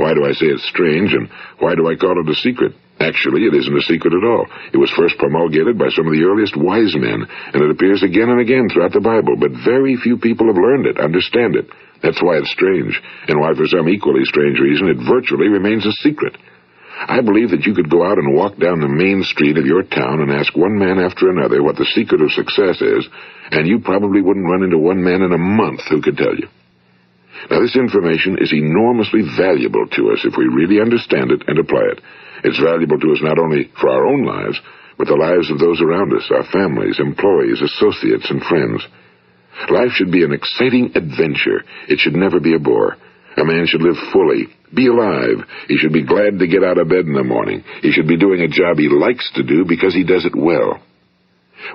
why do I say it's strange, and why do I call it a secret? Actually, it isn't a secret at all. It was first promulgated by some of the earliest wise men, and it appears again and again throughout the Bible, but very few people have learned it, understand it. That's why it's strange, and why for some equally strange reason it virtually remains a secret. I believe that you could go out and walk down the main street of your town and ask one man after another what the secret of success is, and you probably wouldn't run into one man in a month who could tell you. Now, this information is enormously valuable to us if we really understand it and apply it. It's valuable to us not only for our own lives, but the lives of those around us, our families, employees, associates, and friends. Life should be an exciting adventure. It should never be a bore. A man should live fully, be alive. He should be glad to get out of bed in the morning. He should be doing a job he likes to do because he does it well.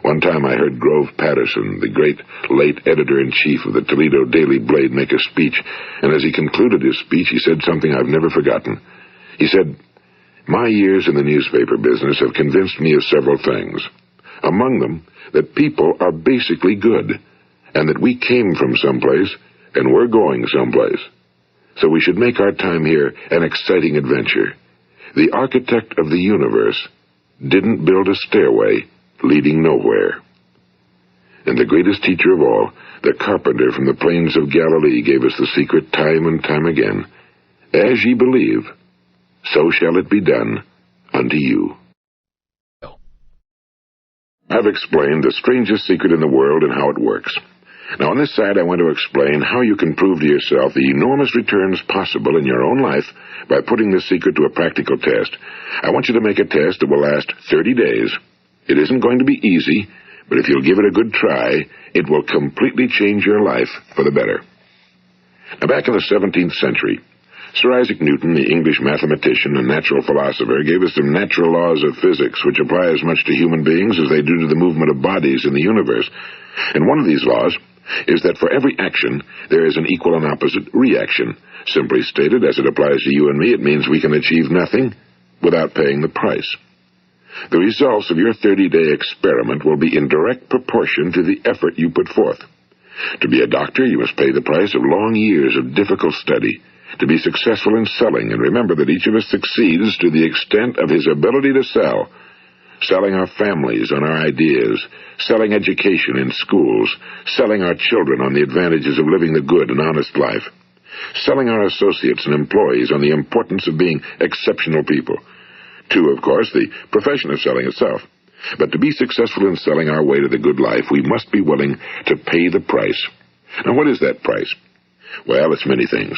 One time I heard Grove Patterson, the great late editor-in-chief of the Toledo Daily Blade, make a speech, and as he concluded his speech, he said something I've never forgotten. He said, "My years in the newspaper business have convinced me of several things. Among them, that people are basically good, and that we came from someplace, and we're going someplace. So we should make our time here an exciting adventure. The architect of the universe didn't build a stairway leading nowhere." And the greatest teacher of all, the carpenter from the plains of Galilee, gave us the secret time and time again. As ye believe, so shall it be done unto you. I've explained the strangest secret in the world and how it works. Now, on this side, I want to explain how you can prove to yourself the enormous returns possible in your own life by putting this secret to a practical test. I want you to make a test that will last 30 days. It isn't going to be easy, but if you'll give it a good try, it will completely change your life for the better. Now, back in the 17th century, Sir Isaac Newton, the English mathematician and natural philosopher, gave us some natural laws of physics which apply as much to human beings as they do to the movement of bodies in the universe. And one of these laws is that for every action, there is an equal and opposite reaction. Simply stated, as it applies to you and me, it means we can achieve nothing without paying the price. The results of your 30-day experiment will be in direct proportion to the effort you put forth. To be a doctor, you must pay the price of long years of difficult study. To be successful in selling, and remember that each of us succeeds to the extent of his ability to sell. Selling our families on our ideas, selling education in schools, selling our children on the advantages of living the good and honest life, selling our associates and employees on the importance of being exceptional people. To, of course, the profession of selling itself. But to be successful in selling our way to the good life, we must be willing to pay the price. Now, what is that price? Well, it's many things.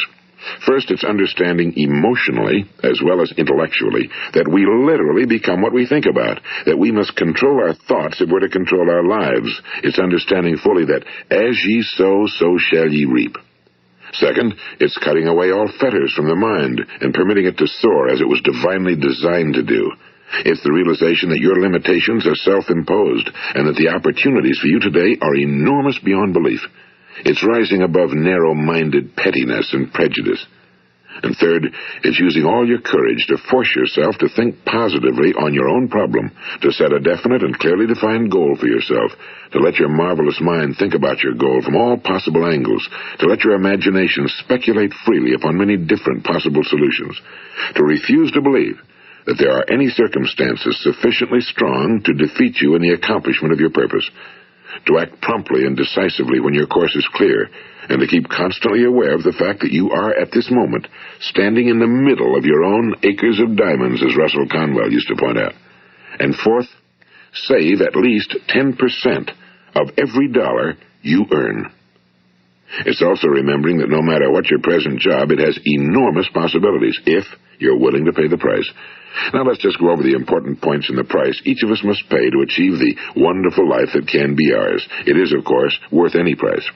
First, it's understanding emotionally, as well as intellectually, that we literally become what we think about, that we must control our thoughts if we're to control our lives. It's understanding fully that as ye sow, so shall ye reap. Second, it's cutting away all fetters from the mind and permitting it to soar as it was divinely designed to do. It's the realization that your limitations are self-imposed and that the opportunities for you today are enormous beyond belief. It's rising above narrow-minded pettiness and prejudice. And third, it's using all your courage to force yourself to think positively on your own problem, to set a definite and clearly defined goal for yourself, to let your marvelous mind think about your goal from all possible angles, to let your imagination speculate freely upon many different possible solutions, to refuse to believe that there are any circumstances sufficiently strong to defeat you in the accomplishment of your purpose, to act promptly and decisively when your course is clear, and to keep constantly aware of the fact that you are, at this moment, standing in the middle of your own acres of diamonds, as Russell Conwell used to point out. And fourth, save at least 10% of every dollar you earn. It's also remembering that no matter what your present job, it has enormous possibilities, if you're willing to pay the price. Now let's just go over the important points in the price each of us must pay to achieve the wonderful life that can be ours. It is, of course, worth any price.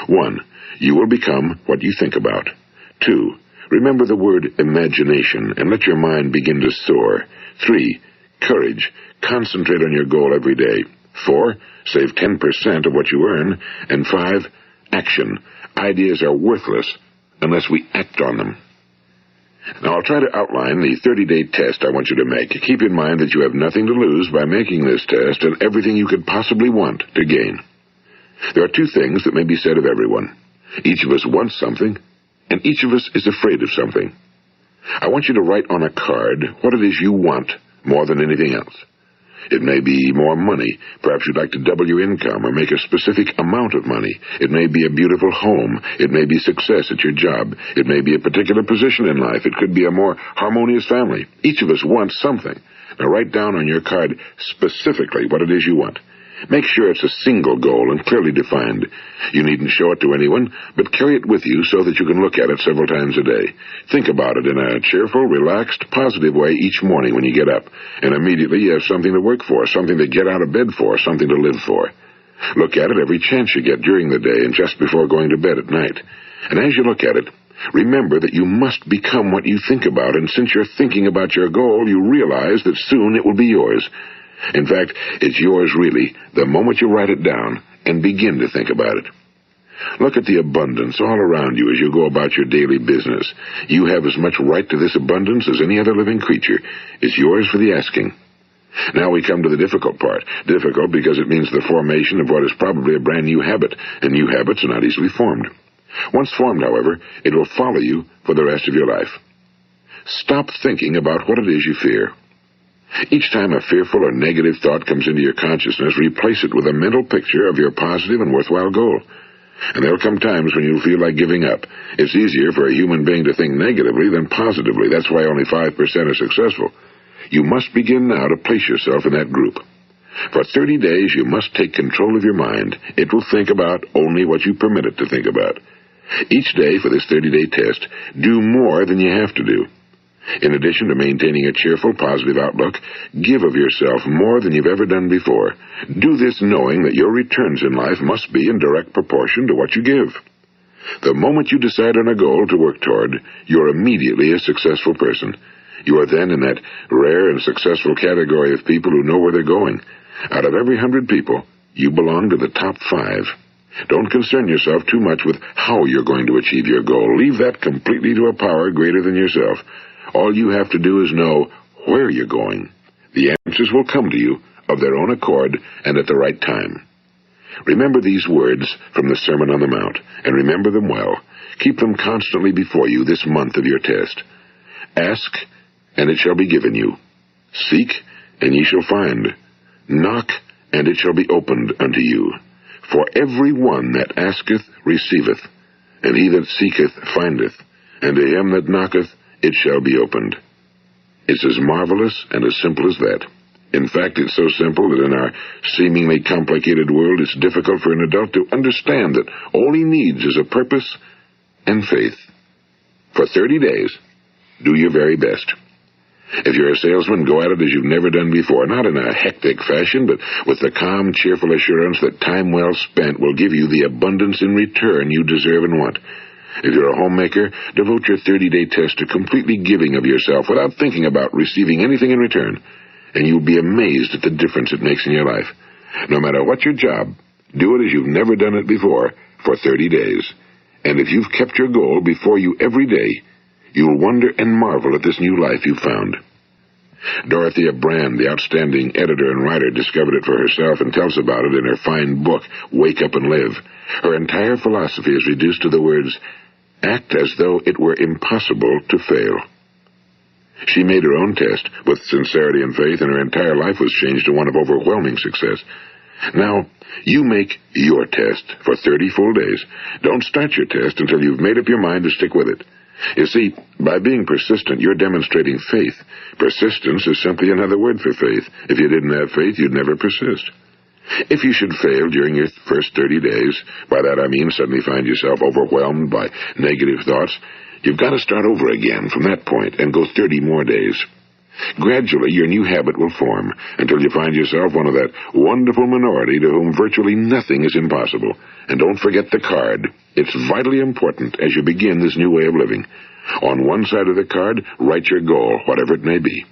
1. You will become what you think about. 2. Remember the word imagination and let your mind begin to soar. 3. Courage. Concentrate on your goal every day. 4. Save 10% of what you earn. And 5. Action. Ideas are worthless unless we act on them. Now, I'll try to outline the 30-day test I want you to make. Keep in mind that you have nothing to lose by making this test and everything you could possibly want to gain. There are 2 things that may be said of everyone. Each of us wants something, and each of us is afraid of something. I want you to write on a card what it is you want more than anything else. It may be more money. Perhaps you'd like to double your income or make a specific amount of money. It may be a beautiful home. It may be success at your job. It may be a particular position in life. It could be a more harmonious family. Each of us wants something. Now write down on your card specifically what it is you want. Make sure it's a single goal and clearly defined. You needn't show it to anyone, but carry it with you so that you can look at it several times a day. Think about it in a cheerful, relaxed, positive way each morning when you get up, and immediately you have something to work for, something to get out of bed for, something to live for. Look at it every chance you get during the day and just before going to bed at night. And as you look at it, remember that you must become what you think about, and since you're thinking about your goal, you realize that soon it will be yours. In fact, it's yours really the moment you write it down and begin to think about it. Look at the abundance all around you as you go about your daily business. You have as much right to this abundance as any other living creature. It's yours for the asking. Now we come to the difficult part. Difficult because it means the formation of what is probably a brand new habit, and new habits are not easily formed. Once formed, however, it will follow you for the rest of your life. Stop thinking about what it is you fear. Each time a fearful or negative thought comes into your consciousness, replace it with a mental picture of your positive and worthwhile goal. And there'll come times when you'll feel like giving up. It's easier for a human being to think negatively than positively. That's why only 5% are successful. You must begin now to place yourself in that group. For 30 days, you must take control of your mind. It will think about only what you permit it to think about. Each day for this 30-day test, do more than you have to do. In addition to maintaining a cheerful, positive outlook, give of yourself more than you've ever done before. Do this knowing that your returns in life must be in direct proportion to what you give. The moment you decide on a goal to work toward, you're immediately a successful person. You are then in that rare and successful category of people who know where they're going. Out of every 100 people, you belong to the top 5. Don't concern yourself too much with how you're going to achieve your goal. Leave that completely to a power greater than yourself. All you have to do is know where you're going. The answers will come to you of their own accord and at the right time. Remember these words from the Sermon on the Mount, and remember them well. Keep them constantly before you this month of your test. Ask, and it shall be given you. Seek, and ye shall find. Knock, and it shall be opened unto you. For every one that asketh receiveth, and he that seeketh findeth, and to him that knocketh it shall be opened. It's as marvelous and as simple as that. In fact, it's so simple that in our seemingly complicated world, it's difficult for an adult to understand that all he needs is a purpose and faith. For 30 days, do your very best. If you're a salesman, go at it as you've never done before, not in a hectic fashion, but with the calm, cheerful assurance that time well spent will give you the abundance in return you deserve and want. If you're a homemaker, devote your 30-day test to completely giving of yourself without thinking about receiving anything in return, and you'll be amazed at the difference it makes in your life. No matter what your job, do it as you've never done it before for 30 days. And if you've kept your goal before you every day, you'll wonder and marvel at this new life you've found. Dorothea Brand, the outstanding editor and writer, discovered it for herself and tells about it in her fine book, Wake Up and Live. Her entire philosophy is reduced to the words, act as though it were impossible to fail. She made her own test with sincerity and faith, and her entire life was changed to one of overwhelming success. Now, you make your test for 30 full days. Don't start your test until you've made up your mind to stick with it. You see, by being persistent, you're demonstrating faith. Persistence is simply another word for faith. If you didn't have faith, you'd never persist. If you should fail during your first 30 days, by that I mean suddenly find yourself overwhelmed by negative thoughts, you've got to start over again from that point and go 30 more days. Gradually, your new habit will form until you find yourself one of that wonderful minority to whom virtually nothing is impossible. And don't forget the card. It's vitally important as you begin this new way of living. On one side of the card, write your goal, whatever it may be.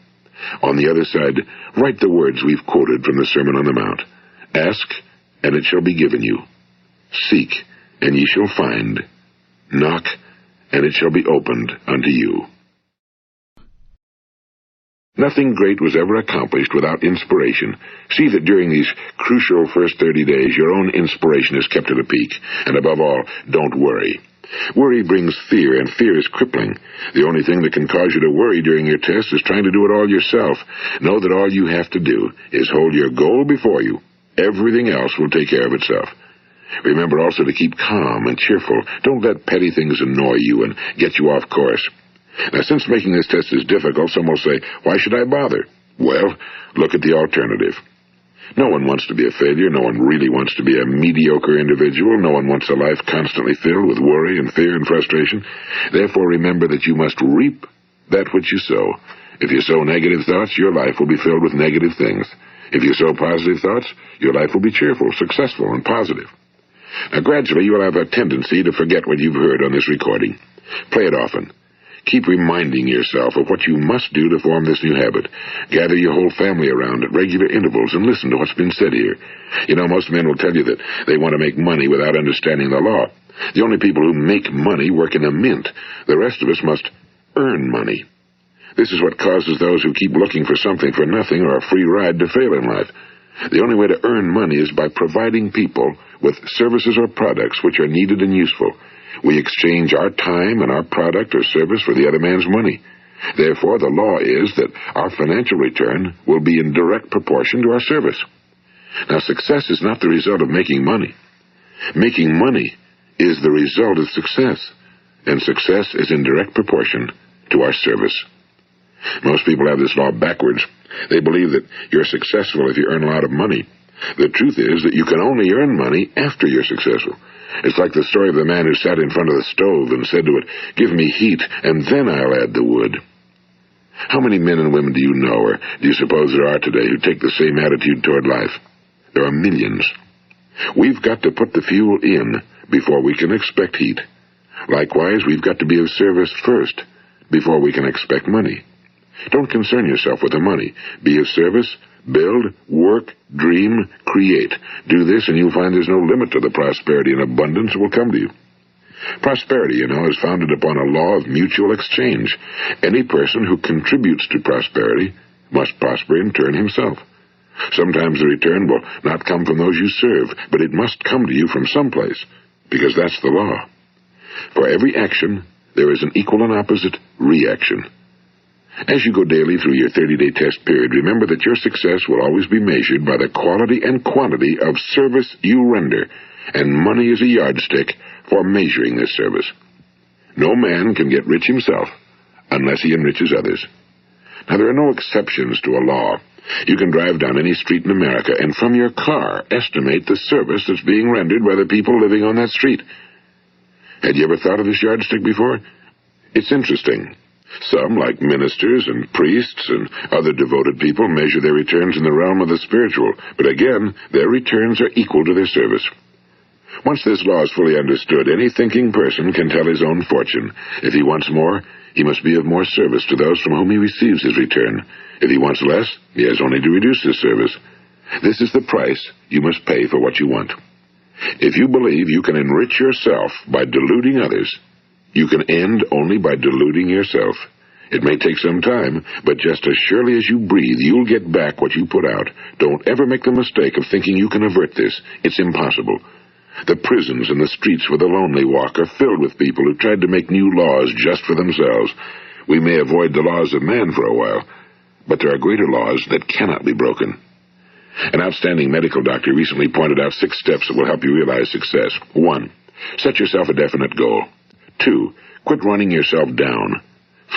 On the other side, write the words we've quoted from the Sermon on the Mount. Ask, and it shall be given you. Seek, and ye shall find. Knock, and it shall be opened unto you. Nothing great was ever accomplished without inspiration. See that during these crucial first 30 days, your own inspiration is kept at a peak. And above all, don't worry. Worry brings fear, and fear is crippling. The only thing that can cause you to worry during your test is trying to do it all yourself. Know that all you have to do is hold your goal before you. Everything else will take care of itself. Remember also to keep calm and cheerful. Don't let petty things annoy you and get you off course. Now, since making this test is difficult, some will say, why should I bother? Well, look at the alternative. No one wants to be a failure. No one really wants to be a mediocre individual. No one wants a life constantly filled with worry and fear and frustration. Therefore, remember that you must reap that which you sow. If you sow negative thoughts, your life will be filled with negative things. If you sow positive thoughts, your life will be cheerful, successful, and positive. Now, gradually, you will have a tendency to forget what you've heard on this recording. Play it often. Keep reminding yourself of what you must do to form this new habit. Gather your whole family around at regular intervals and listen to what's been said here. You know, most men will tell you that they want to make money without understanding the law. The only people who make money work in a mint. The rest of us must earn money. This is what causes those who keep looking for something for nothing or a free ride to fail in life. The only way to earn money is by providing people with services or products which are needed and useful. We exchange our time and our product or service for the other man's money. Therefore, the law is that our financial return will be in direct proportion to our service. Now, success is not the result of making money. Making money is the result of success, and success is in direct proportion to our service. Most people have this law backwards. They believe that you're successful if you earn a lot of money. The truth is that you can only earn money after you're successful. It's like the story of the man who sat in front of the stove and said to it, "Give me heat, and then I'll add the wood." How many men and women do you know, or do you suppose there are today, who take the same attitude toward life? There are millions. We've got to put the fuel in before we can expect heat. Likewise, we've got to be of service first before we can expect money. Don't concern yourself with the money. Be of service. Build, work, dream, create. Do this, and you'll find there's no limit to the prosperity and abundance that will come to you. Prosperity, is founded upon a law of mutual exchange. Any person who contributes to prosperity must prosper in turn himself. Sometimes the return will not come from those you serve, but it must come to you from someplace, because that's the law. For every action, there is an equal and opposite reaction. As you go daily through your 30-day test period, remember that your success will always be measured by the quality and quantity of service you render, and money is a yardstick for measuring this service. No man can get rich himself unless he enriches others. Now, there are no exceptions to a law. You can drive down any street in America and from your car estimate the service that's being rendered by the people living on that street. Had you ever thought of this yardstick before? It's interesting. Some, like ministers and priests and other devoted people, measure their returns in the realm of the spiritual, but again, their returns are equal to their service. Once this law is fully understood, any thinking person can tell his own fortune. If he wants more, he must be of more service to those from whom he receives his return. If he wants less, he has only to reduce his service. This is the price you must pay for what you want. If you believe you can enrich yourself by deluding others, you can end only by deluding yourself. It may take some time, but just as surely as you breathe, you'll get back what you put out. Don't ever make the mistake of thinking you can avert this. It's impossible. The prisons and the streets where the lonely walk are filled with people who tried to make new laws just for themselves. We may avoid the laws of man for a while, but there are greater laws that cannot be broken. An outstanding medical doctor recently pointed out 6 steps that will help you realize success. 1. Set yourself a definite goal. 2. Quit running yourself down.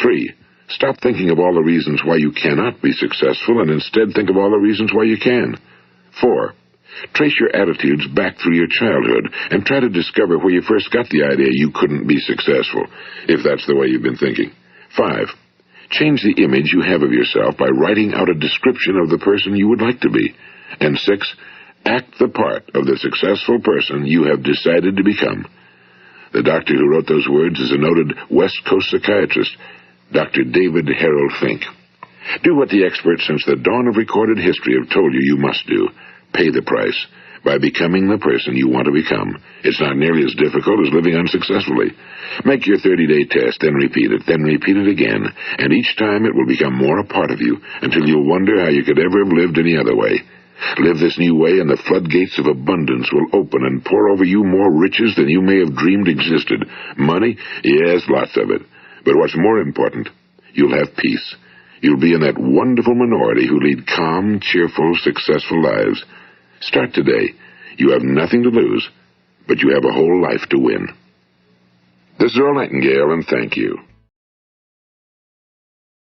3. Stop thinking of all the reasons why you cannot be successful and instead think of all the reasons why you can. 4. Trace your attitudes back through your childhood and try to discover where you first got the idea you couldn't be successful, if that's the way you've been thinking. 5. Change the image you have of yourself by writing out a description of the person you would like to be. And 6. Act the part of the successful person you have decided to become. The doctor who wrote those words is a noted West Coast psychiatrist, Dr. David Harold Fink. Do what the experts since the dawn of recorded history have told you must do. Pay the price by becoming the person you want to become. It's not nearly as difficult as living unsuccessfully. Make your 30-day test, then repeat it again, and each time it will become more a part of you until you'll wonder how you could ever have lived any other way. Live this new way, and the floodgates of abundance will open and pour over you more riches than you may have dreamed existed. Money? Yes, lots of it. But what's more important, you'll have peace. You'll be in that wonderful minority who lead calm, cheerful, successful lives. Start today. You have nothing to lose, but you have a whole life to win. This is Earl Nightingale, and thank you.